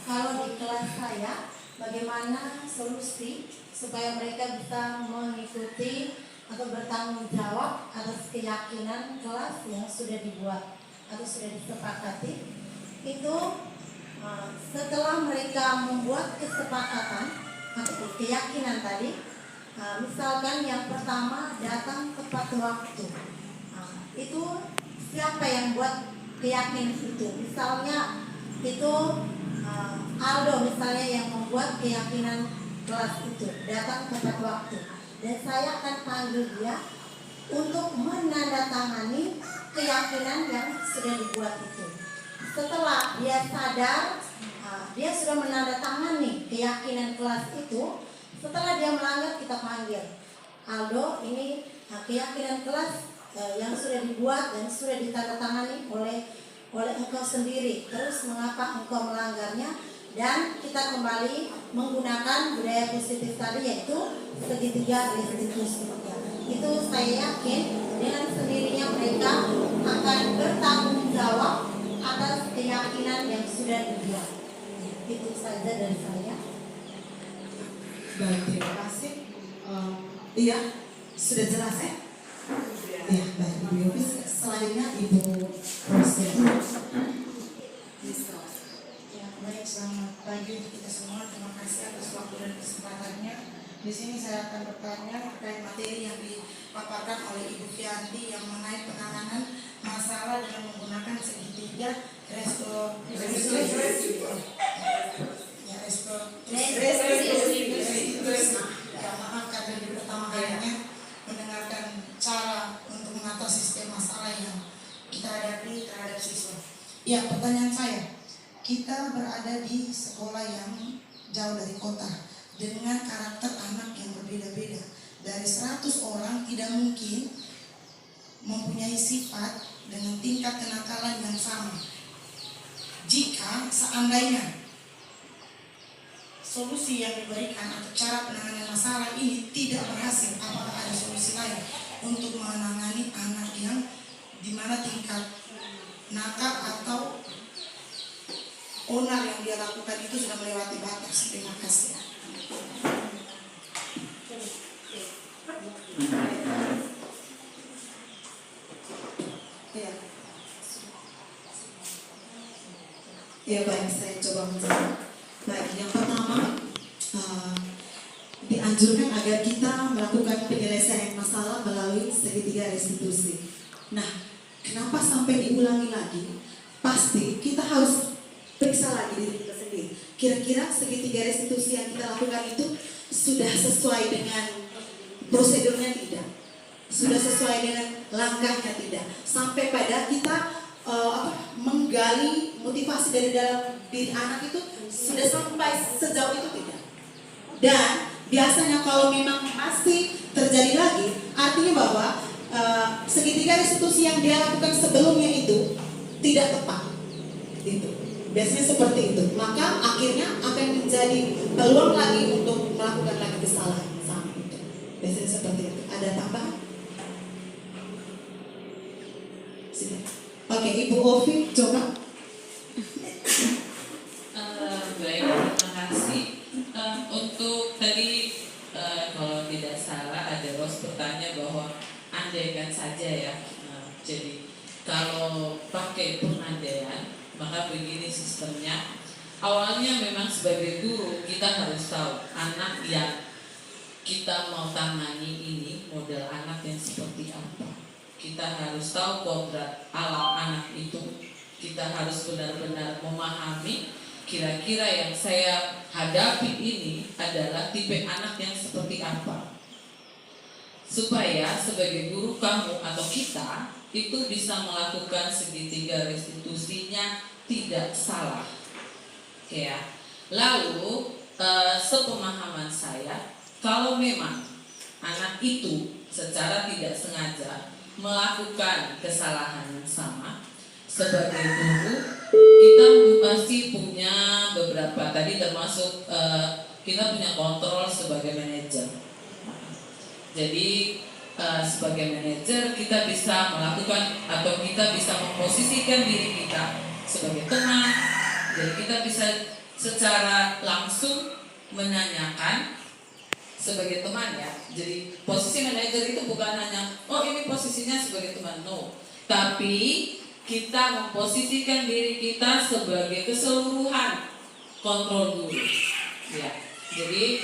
Kalau di kelas saya, bagaimana solusi supaya mereka bisa mengikuti atau bertanggung jawab atas keyakinan kelas yang sudah dibuat atau sudah disepakati. Itu setelah mereka membuat kesepakatan atau keyakinan tadi, misalkan yang pertama datang tepat waktu. Itu siapa yang buat keyakinan itu? Misalnya itu Aldo misalnya yang membuat keyakinan kelas itu datang tepat waktu, dan saya akan panggil dia untuk menandatangani keyakinan yang sudah dibuat itu. Setelah dia sadar, dia sudah menandatangani keyakinan kelas itu. Setelah dia melanggar, kita panggil Aldo, ini keyakinan kelas yang sudah dibuat dan sudah ditandatangani oleh engkau sendiri. Terus mengapa engkau melanggarnya? Dan kita kembali menggunakan budaya positif tadi, yaitu segitiga restitusi. Itu saya yakin dengan sendirinya mereka akan bertanggung jawab atas keyakinan yang sudah dibuat. Itu saja dari saya. Baik, terima kasih. Iya, sudah jelas ya? Iya, baik, Ibu Yofi. Selanjutnya Ibu Rosia. Ya, baik, selamat pagi untuk kita semua. Terima kasih atas waktu dan kesempatannya. Di sini saya akan bertanya terkait materi yang dipaparkan oleh Ibu Fianti yang mengenai penanganan masalah dengan menggunakan segitiga restitusi. Ya, maaf karena di pertama kalinya mendengarkan cara untuk mengatasi setiap masalah yang kita hadapi terhadap siswa. Ya, pertanyaan saya, kita berada di sekolah yang jauh dari kota dengan karakter anak yang berbeda-beda. Dari 100 orang tidak mungkin mempunyai sifat dengan tingkat kenakalan yang sama. Jika seandainya solusi yang diberikan atau cara penanganan masalah ini tidak berhasil, apakah ada solusi lain untuk menangani anak yang dimana tingkat nakal atau onar yang dia lakukan itu sudah melewati batas? Terima kasih. Ya, baik, saya coba menjawab. Baik, yang pertama dianjurkan agar kita melakukan penyelesaian masalah melalui segitiga restitusi. Nah, kenapa sampai diulangi lagi? Pasti kita harus periksa lagi diri kita sendiri. Kira-kira segitiga restitusi yang kita lakukan itu sudah sesuai dengan prosedurnya tidak? Sudah sesuai dengan langkahnya tidak? Sampai pada kita menggali motivasi dari dalam diri anak itu sudah sampai sejauh itu tidak? Dan biasanya kalau memang masih terjadi lagi, artinya bahwa segitiga restitusi yang dia lakukan sebelumnya itu tidak tepat. Itu biasanya seperti itu. Maka akhirnya akan menjadi peluang lagi untuk melakukan lagi kesalahan sama itu. Biasanya seperti itu. Ada tambahan? Oke, Ibu Ovi, coba. Baik, terima kasih. Untuk tadi kalau tidak salah ada Ros bertanya bahwa andaikan saja ya. Jadi kalau pakai pengandaian, maka begini sistemnya. Awalnya memang sebagai guru kita harus tahu anak yang kita mau tangani ini model anak yang seperti apa. Kita harus tahu kodrat alam anak itu. Kita harus benar-benar memahami kira-kira yang saya hadapi ini adalah tipe anak yang seperti apa, supaya sebagai guru kamu atau kita itu bisa melakukan segitiga restitusinya tidak salah. Oke ya. Lalu sepemahaman saya, kalau memang anak itu secara tidak sengaja melakukan kesalahan yang sama, sebagai guru kita pasti punya beberapa, tadi termasuk kita punya kontrol sebagai manajer. Jadi sebagai manajer kita bisa melakukan atau kita bisa memposisikan diri kita sebagai teman. Jadi kita bisa secara langsung menanyakan sebagai teman ya. Jadi posisi manajer itu bukan hanya ini posisinya sebagai teman, no. Tapi kita memposisikan diri kita sebagai keseluruhan kontrol guru. Ya. Jadi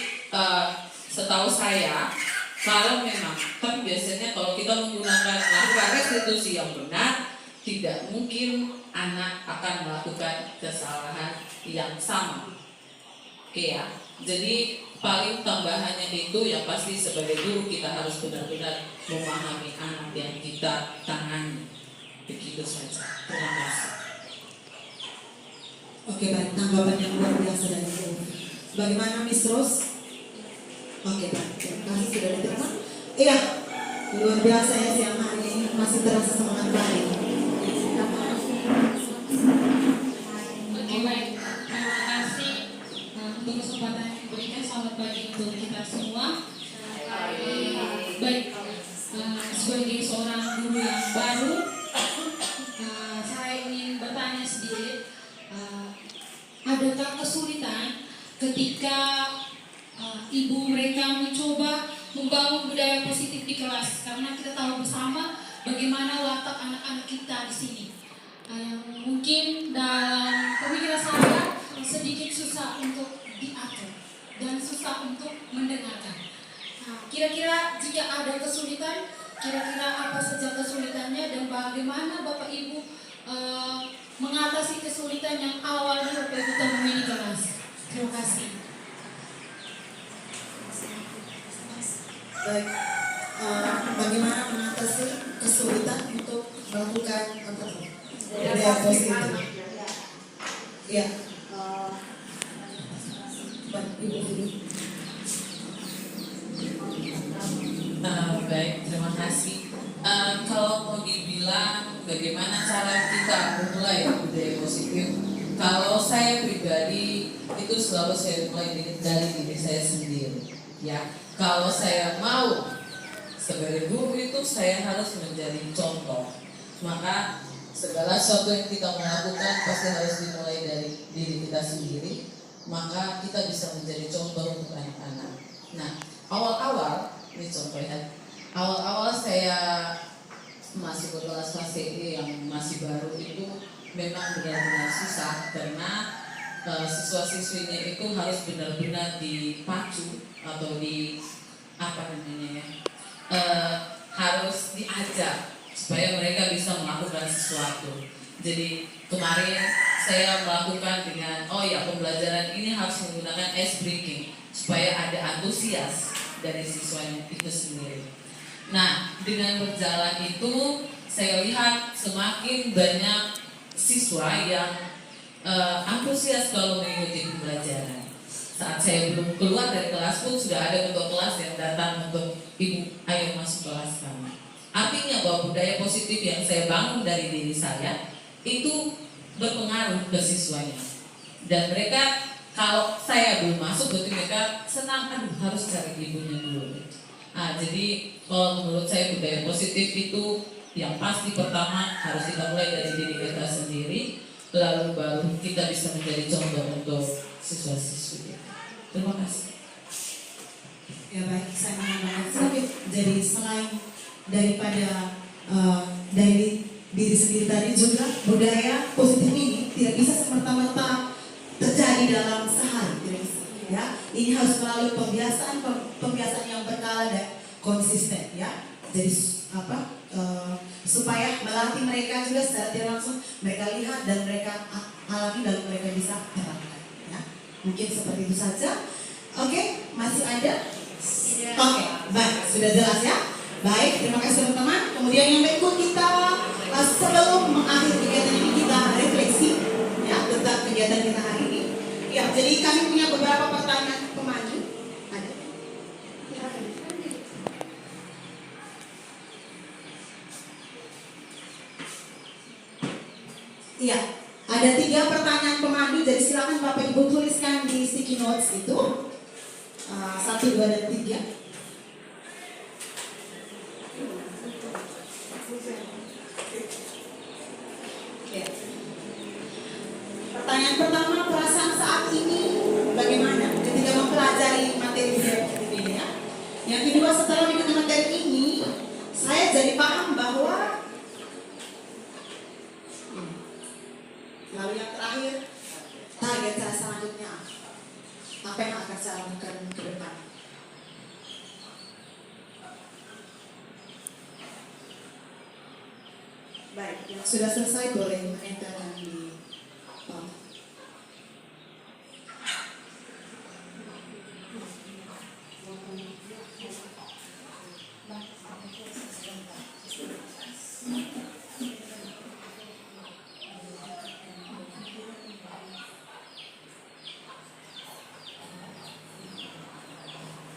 setahu saya kalau memang, tapi biasanya kalau kita melakukan restitusi yang benar, tidak mungkin anak akan melakukan kesalahan yang sama. Oke ya. Jadi paling tambahannya itu yang pasti sebagai guru kita harus benar-benar memahami anak yang kita tangani. Begitu saja. Terima kasih. Oke, baik, tanggapan yang luar biasa dari Ibu. Bagaimana Miss Rose? Oke, baik, terima kasih sudah diterima. Iya, luar biasa ya siang hari ini, masih terasa semangat baik. Oke, baik. Terima kasih untuk kesempatan yang diberikan. Selamat pagi untuk kita semua. Baik, sebagai seorang guru yang baru, saya ingin bertanya sedikit. Adakah kesulitan ketika ibu mereka mencoba membangun budaya positif di kelas? Karena kita tahu bersama bagaimana watak anak-anak kita di sini. Mungkin dalam pemikiran saya sedikit susah untuk diatur dan susah untuk mendengarkan. Kira-kira jika ada kesulitan, kira-kira apa saja kesulitannya dan bagaimana Bapak Ibu mengatasi kesulitan yang awalnya Bapak Ibu temui di kelas? Terima kasih. Baik, bagaimana mengatasi kesulitan untuk melakukan budaya positif? Ya, Ibu dulu. Baik, terima kasih. Kalau mau dibilang bagaimana cara kita memulai budaya positif, kalau saya pribadi itu selalu saya mulai dari diri saya sendiri. Ya, kalau saya mau sebagai guru itu saya harus menjadi contoh. Maka segala sesuatu yang kita melakukan pasti harus dimulai dari diri kita sendiri. Maka kita bisa menjadi contoh untuk anak-anak. Nah, awal-awal ini contohnya. Awal-awal saya masuk ke kelas KCE yang masih baru itu memang benar-benar susah karena siswa-siswinya itu harus benar-benar dipacu atau harus diajak supaya mereka bisa melakukan sesuatu. Jadi kemarin saya melakukan dengan pembelajaran ini harus menggunakan ice breaking supaya ada antusias dari siswanya itu sendiri. Nah, dengan berjalan itu saya lihat semakin banyak siswa yang antusias kalau mengikuti pembelajaran. Saat saya belum keluar dari kelas pun sudah ada ketua kelas yang datang untuk ibu, ayo masuk kelas kami. Artinya bahwa budaya positif yang saya bangun dari diri saya itu berpengaruh ke siswanya. Dan mereka kalau saya belum masuk berarti mereka senang, harus cari ibunya dulu. Jadi kalau menurut saya budaya positif itu yang pasti pertama harus kita mulai dari diri kita sendiri, lalu baru kita bisa menjadi contoh untuk siswa-siswi. Terima kasih. Ya baik, saya menambahkan sedikit. Jadi selain daripada dari diri sendiri tadi juga budaya positif ini tidak bisa semerta-merta terjadi dalam sehari, tidak bisa. Ya, ini harus melalui pembiasaan yang berkala dan konsisten. Ya, jadi supaya melatih mereka juga secara tidak langsung mereka lihat dan mereka alami lalu mereka bisa terapkan. Ya, Mungkin seperti itu saja. Oke, masih ada? Oke, baik, sudah jelas ya. Baik, terima kasih teman-teman. Kemudian yang berikut kita sebelum mengakhiri kegiatan ini kita refleksi ya tentang kegiatan kita hari ini. Ya, jadi kami punya beberapa pertanyaan pemandu. Ada. Iya, ada 3 pertanyaan pemandu. Jadi silakan Bapak Ibu tuliskan di sticky notes itu 1, 2, dan 3. Ya. Pertanyaan pertama, perasaan saat ini bagaimana ketika mempelajari materi budaya positif ini ya? Yang kedua, setelah mengikuti materi ini, saya jadi paham bahwa lalu yang terakhir, target saya selanjutnya apa yang akan saya lakukan ke depan? Baik, yang sudah selesai boleh menentukan di bawah.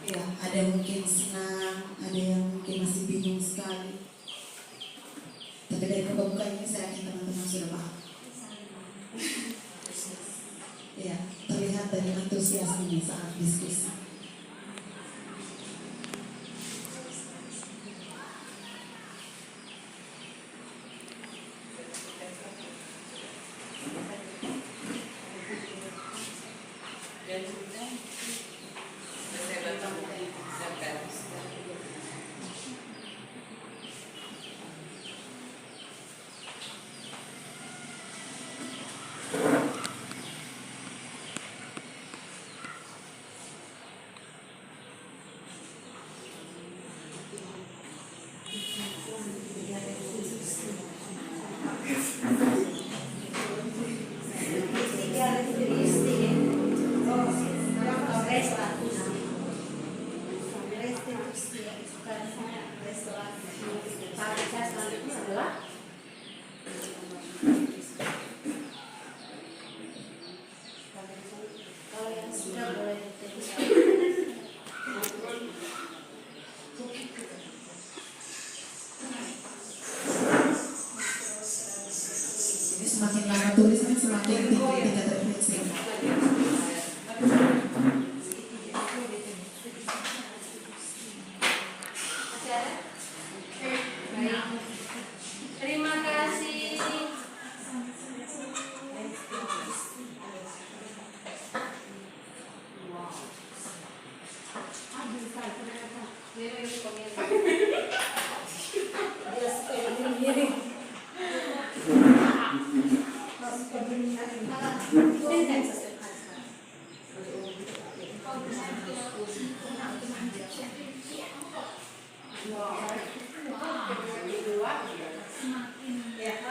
Ya, ada yang mungkin senang, ada yang mungkin masih bingung sekali. Tapi dari pembuka ini saya yakin teman-teman sudah paham. Ya, terlihat dari antusiasme saat diskusi. Semakin lama tulisnya semakin tinggi tingkat refleksi. Terima kasih.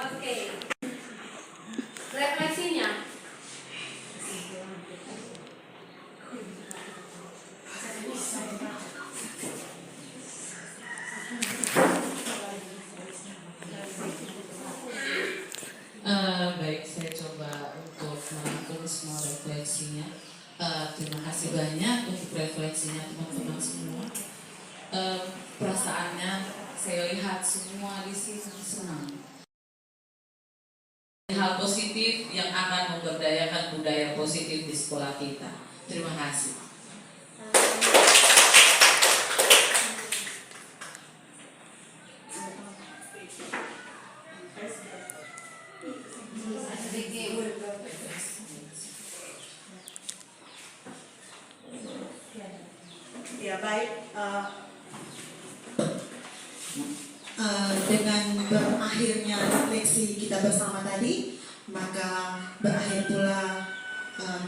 Oke. Refleksinya. Baik, saya coba untuk merangkum semua refleksinya. Terima kasih banyak untuk refleksinya teman-teman semua. Perasaannya saya lihat semua di sini senang. Hal positif yang akan memberdayakan budaya positif di sekolah kita. Terima kasih. Ya baik, dengan berakhirnya refleksi kita bersama tadi, maka berakhir pula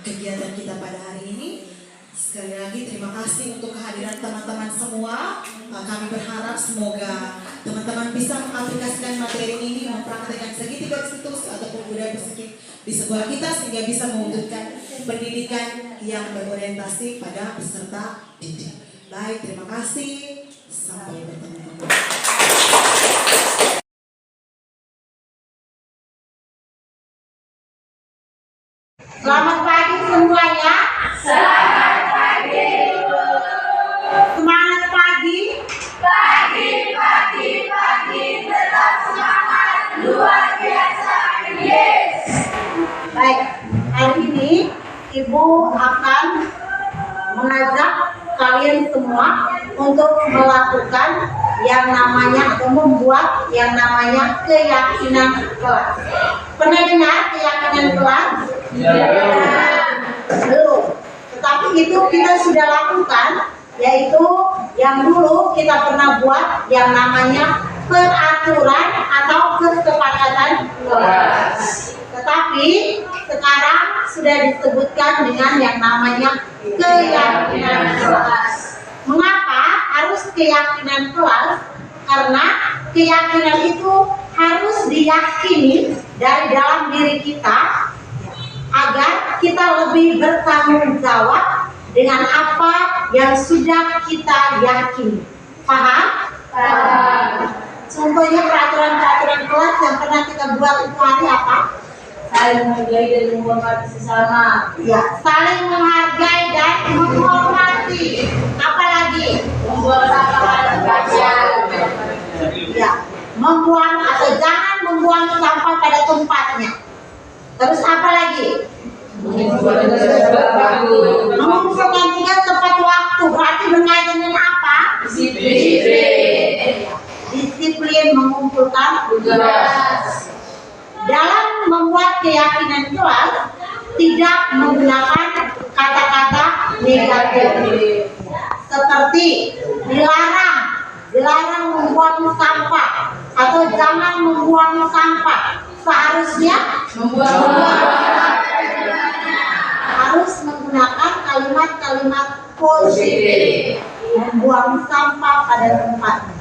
kegiatan kita pada hari ini. Sekali lagi terima kasih untuk kehadiran teman-teman semua. Kami berharap semoga teman-teman bisa mengaplikasikan materi ini, mempraktikkan segitiga institusi ataupun budaya positif di sekolah kita sehingga bisa mewujudkan pendidikan yang berorientasi pada peserta didik. Baik, terima kasih. Sampai bertemu kembali. Selamat pagi semuanya. Selamat pagi. Semangat pagi. Pagi, tetap semangat. Luar biasa. Yes. Baik, hari ini Ibu akan mengajak kalian semua untuk melakukan yang namanya atau membuat yang namanya keyakinan kelas. Pernah dengar keyakinan kelas? Belum. Tetapi itu kita sudah lakukan, yaitu yang dulu kita pernah buat yang namanya peraturan atau kesepakatan kelas. Tetapi sekarang sudah disebutkan dengan yang namanya keyakinan kelas. Mengapa harus keyakinan kelas? Karena keyakinan itu harus diyakini dari dalam diri kita agar kita lebih bertanggung jawab dengan apa yang sudah kita yakini. Paham? Paham. Contohnya peraturan-peraturan kelas yang pernah kita buat itu hari apa? Saling menghargai dan menghormati sesama. Ya, saling menghargai dan menghormati. Apalagi? Membuang sampah pada tempatnya. Ya, membuang atau jangan membuang sampah pada tempatnya. Terus apa lagi? Mengumpulkan juga tepat waktu. Berarti berkaitan dengan apa? Disiplin mengumpulkan tugas. Dalam membuat keyakinan kelas tidak menggunakan kata-kata negatif. Seperti dilarang membuang sampah atau jangan membuang sampah. Seharusnya harus menggunakan kalimat-kalimat positif. Membuang sampah pada tempatnya.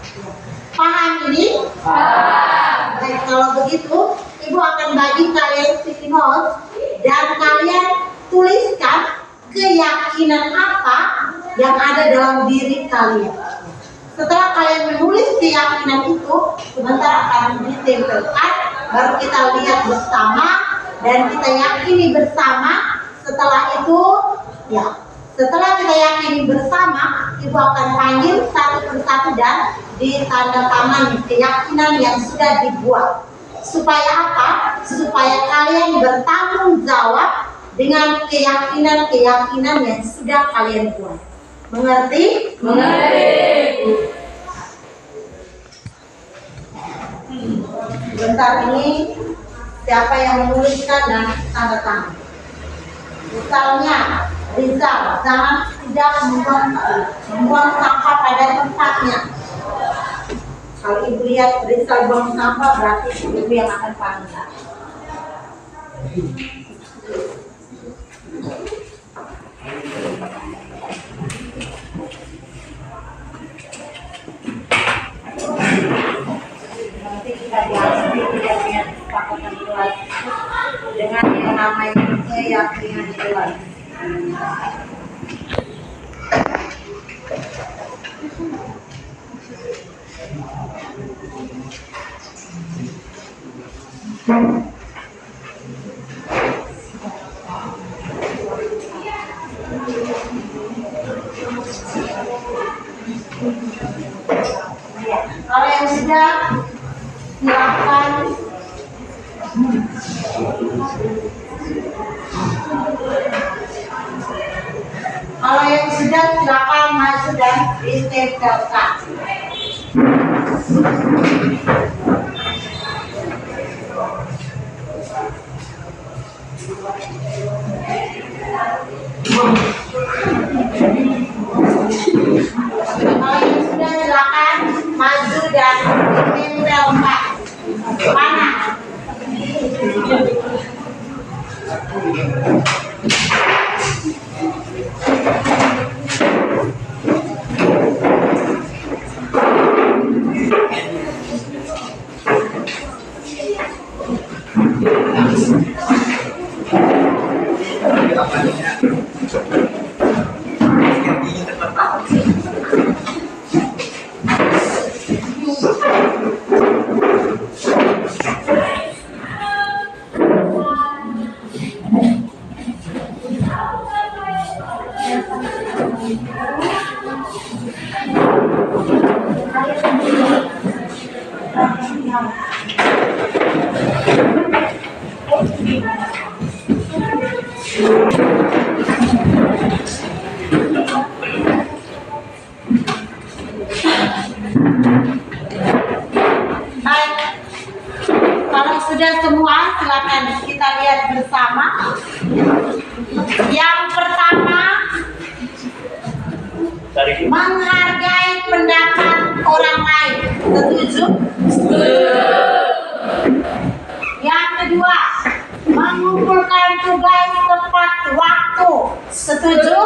Paham ini? Paham. Baik, kalau begitu Ibu akan bagi kalian sticky notes dan kalian tuliskan keyakinan apa yang ada dalam diri kalian. Setelah kalian menulis keyakinan itu, sebentar akan ditempelkan, baru kita lihat bersama dan kita yakini bersama. Setelah itu, ya, setelah kita yakini bersama, Ibu akan panggil satu persatu dan ditandatangani keyakinan yang sudah dibuat. Supaya apa? Supaya kalian bertanggung jawab dengan keyakinan-keyakinan yang sudah kalian buat. Mengerti? Mengerti. Bentar ini siapa yang menuliskan dan tanda tangan? Misalnya, Rizal, jangan tidak membuang sampah pada tempatnya. Kalau Ibu lihat Rizal buang sampah, berarti Ibu yang akan panggil. Nanti kita diambil kesepakatan kelas dengan yang namanya keyakinan kelas. Kalau yang sudah silakan. Kalau yang sudah silakan maju dan ditempelkan. Kalau yang sudah silakan maju dan ditempelkan. Mana? Menghargai pendapat orang lain. Setuju? Yang kedua, mengumpulkan tugas tepat waktu. Setuju?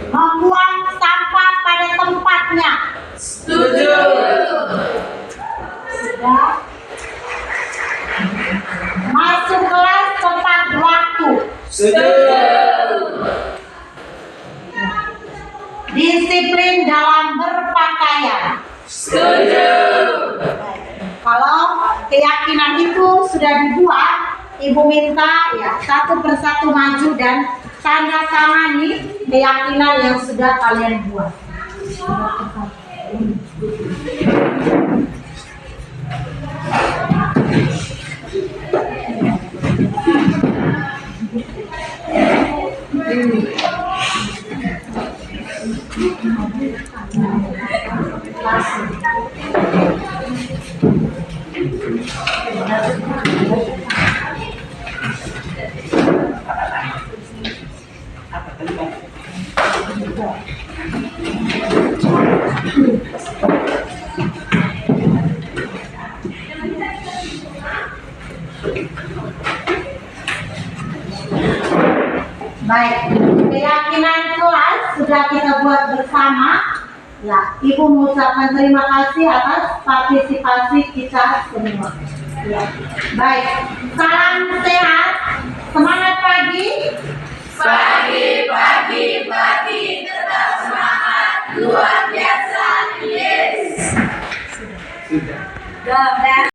Membuang sampah pada tempatnya. Setuju. Sudah. Masuk kelas tepat waktu. Setuju. Disiplin dalam berpakaian. Setuju. Kalau keyakinan itu sudah dibuat, Ibu minta ya satu persatu maju dan tanda tangani keyakinan yang sudah kalian buat. Baik, keyakinan kelas sudah kita buat bersama. Ya, Ibu mengucapkan terima kasih atas partisipasi kita semua. Ya. Baik, salam sehat, semangat pagi. Pagi, tetap semangat, luar biasa, yes. Sudah.